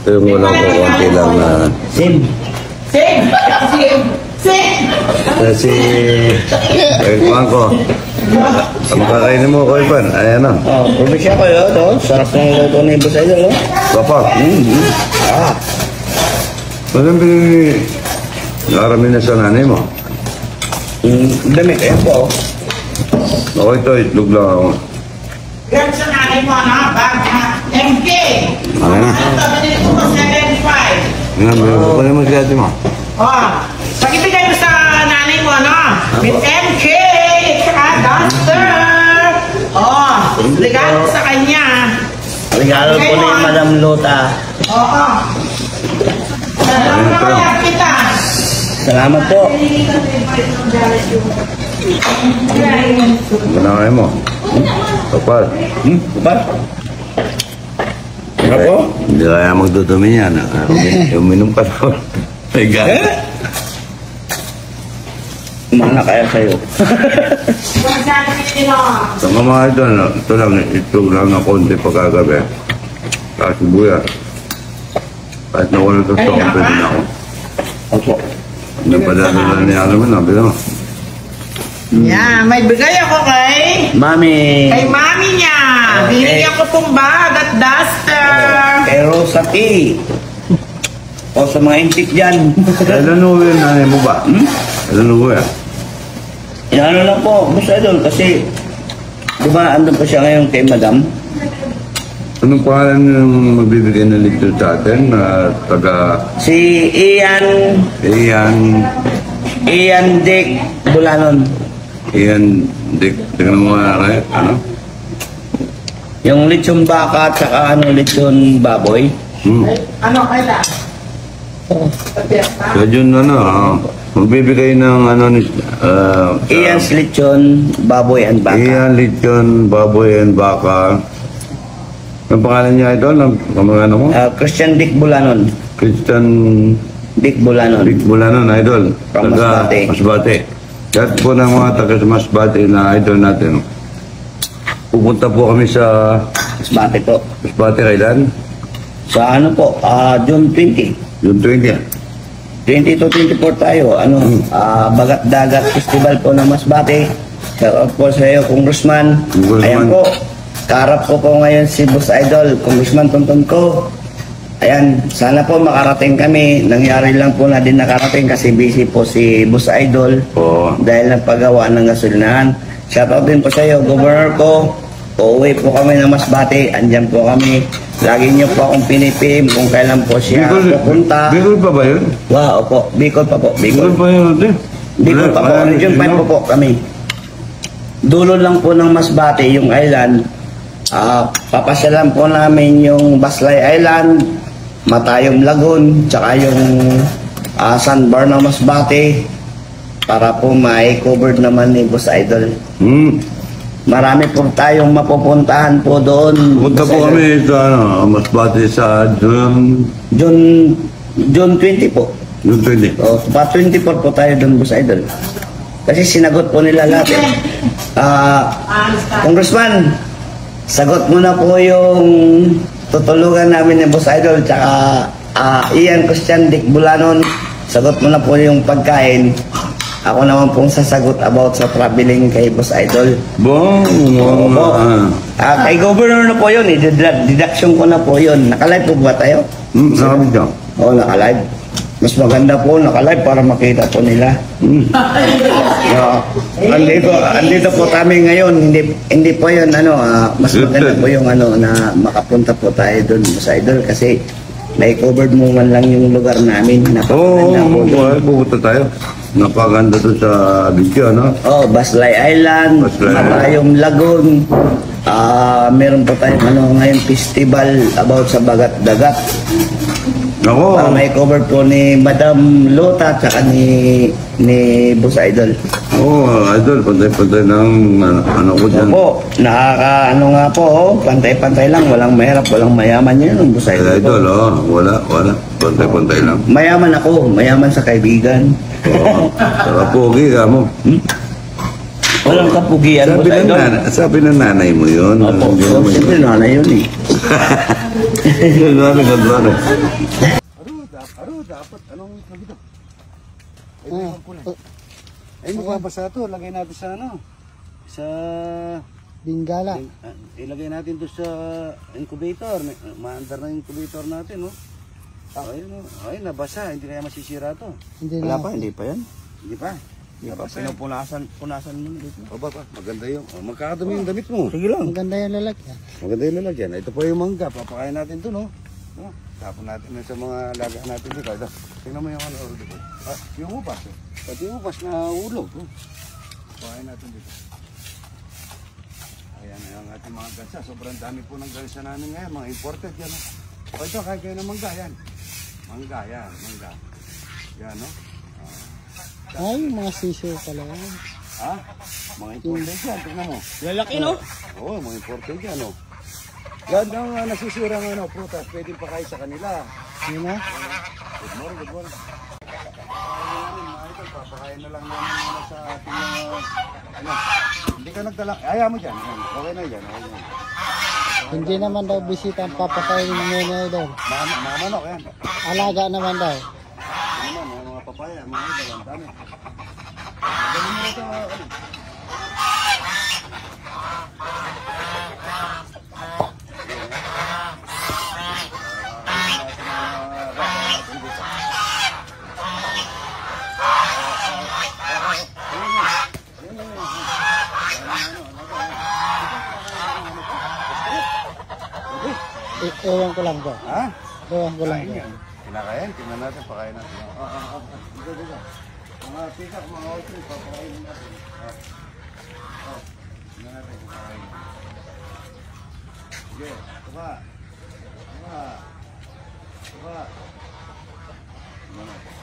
Ito yung walang kukunti lang na... Same. Si... Ayun ko. Ang kakainin mo ko, Ivan. Ayan o. Oh, probinsya ko yun. Oh. Sarap ng luto ni Boss Idol. Oh. Papa. Walang pinili... Narami na sa nanay mo. Damit. Ayan po. Ako ito, itlog lang ako. Yan sa nanay mo, no? MK! Ayan na. Pabilis mo 75. Ayan, may ko naman si ate mo. Oh, pag-ibigay mo sa nanay mo, no? With MK! Tsaka Duster! Oh, regalo sa kanya. Regalo po ni Madam Lota. Oo. Salamat kita. Salamat po. Manakay mo. Kapal. Kapal? Ako? Hindi kaya magdudumi yan. Uminom ka na. May gana. Mana kaya sa'yo. Sa mga ito lang, itlog lang na konti pagkagabi. Kasi buya. Kahit nawala ito sa akong pwede na ako. Opo. Napadala na niya naman, nabi naman. Yeah, may bigay ako kay Mami. mami niya. Binigyan ko pong bag at duster. Kay Rosa T. O sa mga intik dyan. Kailan uwi ang nanay mo ba? Kailan uwi? Ano lang po, Boss Idol, kasi di ba andun pa siya ngayon kay Madam? Anong pangalan yung magbibigay na lito sa atin? Taga... Si Ian Dick Bulanon. Ian Dick. Tingnan mo nga rin. Ano? Yung lechon baka at saka lechon baboy. Ano kaya? Kaya yun magbibigay ng Ian's lechon baboy and baka. Ian Lechon, Baboy and Baka. Ang pangalan niya ito? Ang mo? Christian Dick Bulanon. Christian Dick Bulanon. Dick Bulanon, idol. From Masbate. Masbate. Kahit po ng mga taga sa Masbate na idol natin. Pupunta po kami sa Masbate po. Masbate, kailan? Sa ano po, June 20. June 20. 20 to 24 tayo. Bagat Dagat Festival po ng Masbate. Shout out po sa iyo, Congressman. Ayan po. Kaharap ko po ngayon si Boss Idol, Congressman Tonton ko. Ayan, sana po makarating kami. Nangyari lang po na din nakarating kasi busy po si Boss Idol. Dahil nagpagawa ng gasolinahan. Shout out din po sa iyo, Governor ko. Uuwi po kami ng Masbate. Andyan po kami. Lagi niyo po akong pinipim kung kailan po siya pupunta. Bicol pa ba yun? Wow, opo. Bicol pa po. Bicol pa yun. Bicol pa po. Region 5 po kami. Dulo lang po ng Masbate, yung island. Papasyalan po namin yung Baslay Island, Matayom Lagoon, tsaka yung sandbar ng Masbate para po ma-cover naman ni Boss Idol. Marami po tayong mapupuntahan po doon. Punta po kami sa Masbate sa June 20 po. June 20. O, pa 24 po tayo doon, Boss Idol. Kasi sinagot po nila lahat. Congressman, sagot mo na po yung tutulungan namin ni Boss Idol tsaka Ian Christian Dick Bulanon. Sagot mo na po yung pagkain. Ako naman pong sasagot about sa traveling kay Boss Idol. Kay Governor na po yun. Deduction ko na po yun. Nakalive po ba tayo? Nakalive. Oo, nakalive. Mas maganda po nakalive para makita po nila. Andito po kami ngayon. Hindi po yun mas maganda po yung na makapunta po tayo doon sa Idol kasi na-covered mo man lang yung lugar namin. Pupunta tayo. Napaganda doon sa video, no? Baslay Island, Matayom Lagoon. Meron po tayong ngayon festival about sa Bagat Dagat. Para may cover po ni Madam Lota at ni Boss Idol. Idol, pantay-pantay ng ko dyan. Opo, nga po, pantay-pantay lang, walang mahirap, walang mayaman yun, Boss Idol. Idol, wala, pantay-pantay lang. Mayaman ako, mayaman sa kaibigan. Saka pogi ka mo. Walang kapugian, Sabi Boss ng, Idol. sabi ng nanay mo yun. Opo, Hindi naman siyempre nanay yun eh. Gano'n. Dapat. Anong sabi to? Ay, mababasa to. Lagay natin sa ano? Sa... Bingala. Ilagay natin to sa incubator. Maandar na incubator natin, no? Ayun, no? Ay, nabasa. Hindi kaya masisira to. Hindi Wala na. pa, hindi pa yan. Hindi pa. Nabasa. Punasan mo dito. O ba? Maganda yung... magkakadumi yung damit mo. Sige lang. Maganda yung lalagyan. Maganda yung lalagyan. Ito po yung mangga. Papakain natin to, no? No? Tapon natin na sa mga laga natin dito. Ito. Tingnan mo yung ano. Dito. Yung upas. Pati yung upas na ulog. Papakain natin dito. Ayan ang ating mga gansa. Sobrang dami po ng gansa namin ngayon. Mga imported yan. No? O ito, kaya kayo ng mangga. Yan. Mangga. Yan. Mangga. Yan, no? Ay, mga sisyo pala yan. Ha? Mga imported yan. Tingnan mo. Lalaki, no? Oo, mga imported yan, no? Yan ang nasisira ng ano, prutas. Pwede pa kayo sa kanila. Yun na. Good morning, good morning. Papakain na lang namin muna sa ating mga... Ano? Hindi ka nagdala... Ayaw mo dyan. Okay na yan. Okay na. Hindi naman daw bisita ang papakainin muna daw. Mga manok, yan. Alaga naman daw. Ano naman, mga papaya, mga idol, ang dami. Dali mo ito, ano? Ewan ko lang daw. Ha? Ewan ko lang daw. Kinakain, tingnan natin, pakain natin. Dito. Mga pisak, mga oil, papakain natin. Tingnan natin, pakain. Sige, tuba. Tuba. Tuba. Tingnan natin.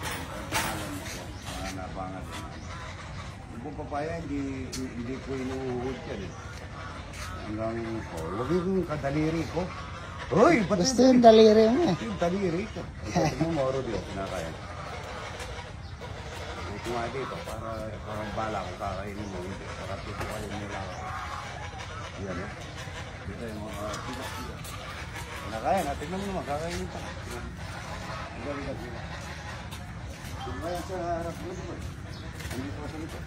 Mga nabangat. Yung papaya, hindi ko inuuhod yan eh. Hanggang, huwag yung kadaliri ko. Hoy, ba't Gusto yung daliri mo eh. yung daliri ko? Ito mo, moro diyo, kinakain. Ito nga dito, parang bala kung kakainin mo, hindi, para tutukayin nila ako. Yan, eh. Dito yung mga tigas. Kinakain, tignan mo naman, kakainin pa. Ang galing. Kaya sa harap mo, diba? Hindi pa sa likod.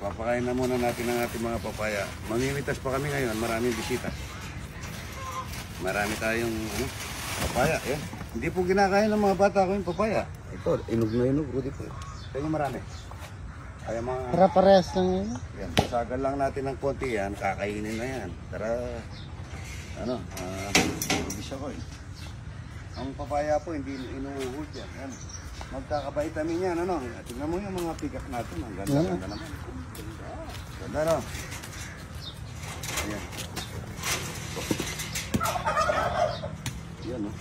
Papakain na muna natin ang ating mga papaya. Mamimitas pa kami ngayon, maraming bisita. Marami tayong papaya. Yan. Hindi po kinakain ng mga bata ko yung papaya. Ito, inog na inog, Rudy po. Ito yung marami. Kaya mga... Para-parehas lang yun. Yan, sasagal lang natin ng konti yan, kakainin na yan. Tara, bisa ko eh. Ang papaya po, hindi inuuhod yan. Yan. Magkakabitamin yan, ano? Tignan mo yung mga pikak natin. Ang ganda naman. Ganda, no? Ayan. Yan, no?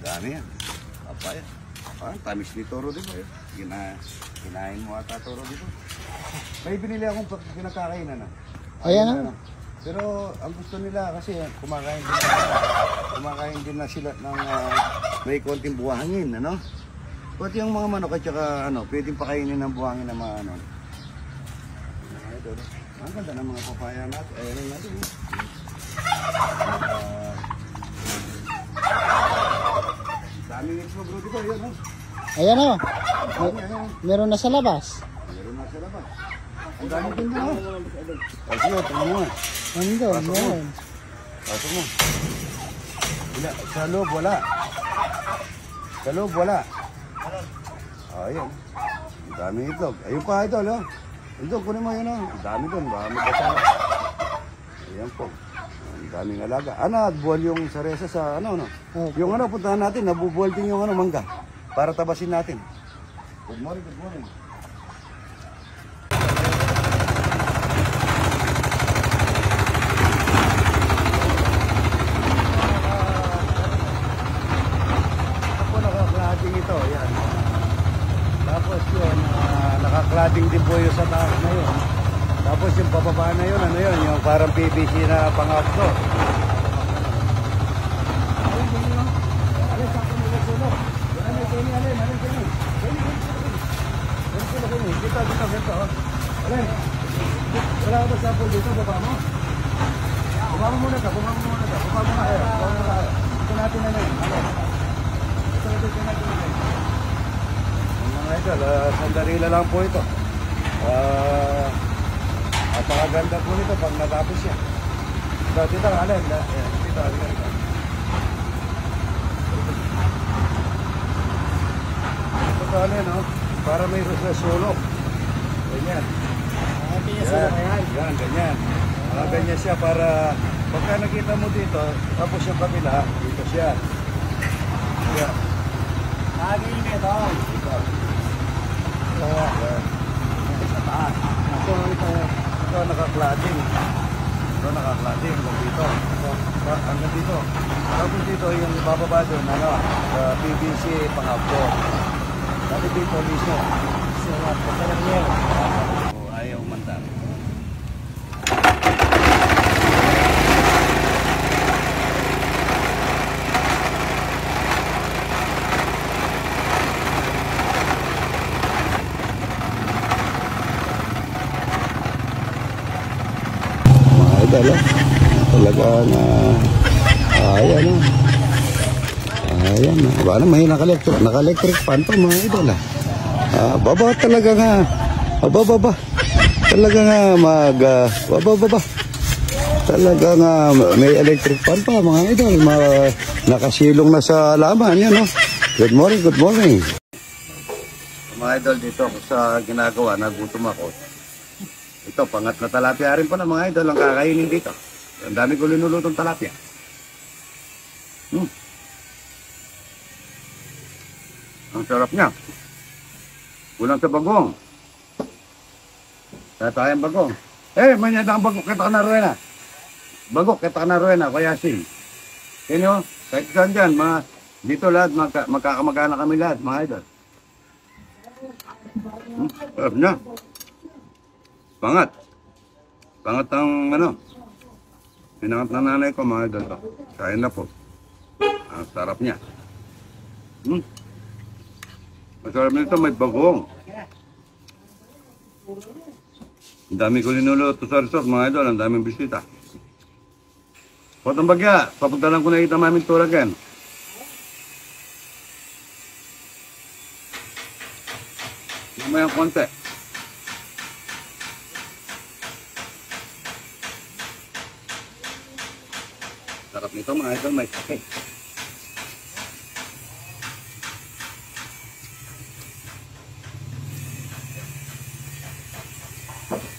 Dami yan. Papaya. Tamis ni Toro dito. Kinain mo ata Toro dito. May binili akong pinakakainan na. Ayan na. Pero ang gusto nila kasi kumakain din na sila ng may konting buhangin, ano? Pati yung mga manok at saka pwedeng pakainin ng buhangin ng mga ano. Ito. Ang ganda ng mga papaya natin. Ayan natin. Daming itlog, Rudy ko, yun, no? Ayan o. Ayan. Meron na sa labas. Meron na sa labas. Ang dami din na, no? Kasi, tingnan mo. Nandun, meron. Pasok mo. Sa loob, wala. Sa loob, wala. Ayan. Ang daming itlog. Ayun pa, idol, no? Itlog, kunin mo yun, no? Ang dami doon, baka magbasa. Ayan po. Ang daming alaga. Buwal yung saresa sa no? Okay. Yung puntahan natin, nabubuwal din yung mangga. Para tabasin natin. Good morning, good morning. Ako nakaklading ito, yan. Tapos yun, nakaklading din po yung sa taas na yun. Tapos yung pababa na yun, yung parang PVC na pang-outdoor. idol, sandali lang po ito. Napakaganda po nito pag natapos siya. Dito, alin? Dito, alin. Ito, alin, no? Para may sulok. Ganyan. Yan, ganyan. Ganyan siya para pagka nakita mo dito, tapos yung kabila, dito siya. Yan. Ito naka-cladding. Ito naka-cladding hanggang dito. Hanggang dito. Tapos dito yung bababa doon, PVC pang-outdoor. Dati dito mismo. Ayaw umandar. Idol, talagang ayan na. Ayan na. Aba na, may naka-electric fan to mga idol. Baba talaga nga. Baba. Talaga nga baba. Talaga nga may electric fan pa mga idol. Nakasilong na sa laman yan, no? Good morning. Mga idol, dito sa ginagawa, nagutom ako. Ito, pangat na talapia rin po na mga idol ang kakainin dito. Ang dami ko linulutong talapia. Ang sarap niya. Kulang sa bagong. Tatayang bagong. Manyada ang bagok. Kita ka na ruwena. Bagok, kita ka na ruwena. Kaya sing. Kaya kahit saan dyan, dito lahat, magkakamagana kami lahat, mga idol. Sarap niya. Pangat ang pinangat na nanay ko mga idol. Kain na po. Ang sarap niya. Masarap nito, may bagong. Ang dami ko linuluto sa resort mga idol. Ang daming bisita. Potong bagya, papuntalan ko na kita mamin tulagan. Mamayang konti. Sarap nito mga idol, may kape.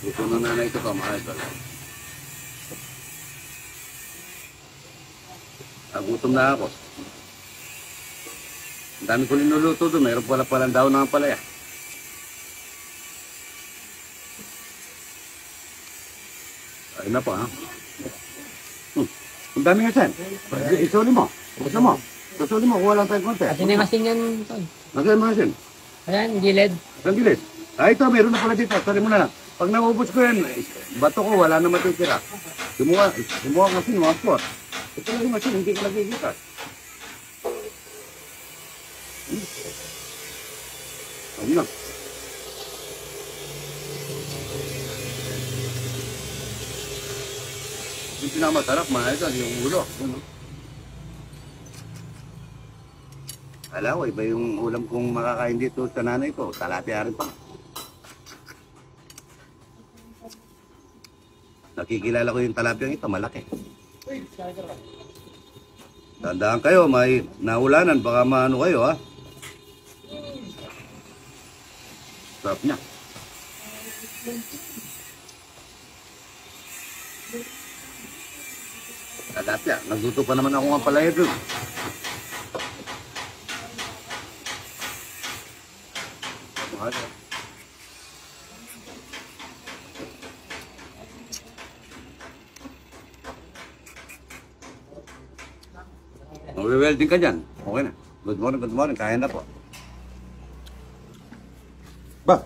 Gusto na nanay ito mga idol. Nagutom na ako. Ang dami ko linuluto doon, mayroon palang daw ng palaya. Ayun na po ha. Ang dami nga sen. Isuli mo. Gusto mo. Isuli mo. Kuha lang tayong konti. Kasi may masin yan, Tol. Nasaan mga sen? Ayan, gilid. Ang gilis. Ito, meron na pala dito. Sali mo na lang. Pag naubos ko yan, bato ko, wala na matitira. Kumuha kasi mga sport. Ito lang yung masin, hindi ka nagigita. Ayun na. Yung pinakamasarap, mga ito, yung ulo. Alam ko, iba yung ulam kong makakain dito sa nanay ko. Talapia rin pa. Nakikilala ko yung talapia ito, malaki. Tandaan kayo, may naulanan, baka maano kayo, ha? Sarap niya. Talapia, nagluto pa naman ako ng palaya doon. Mag-welding ka dyan. Okay na. Good morning. Kaya na po. Ba?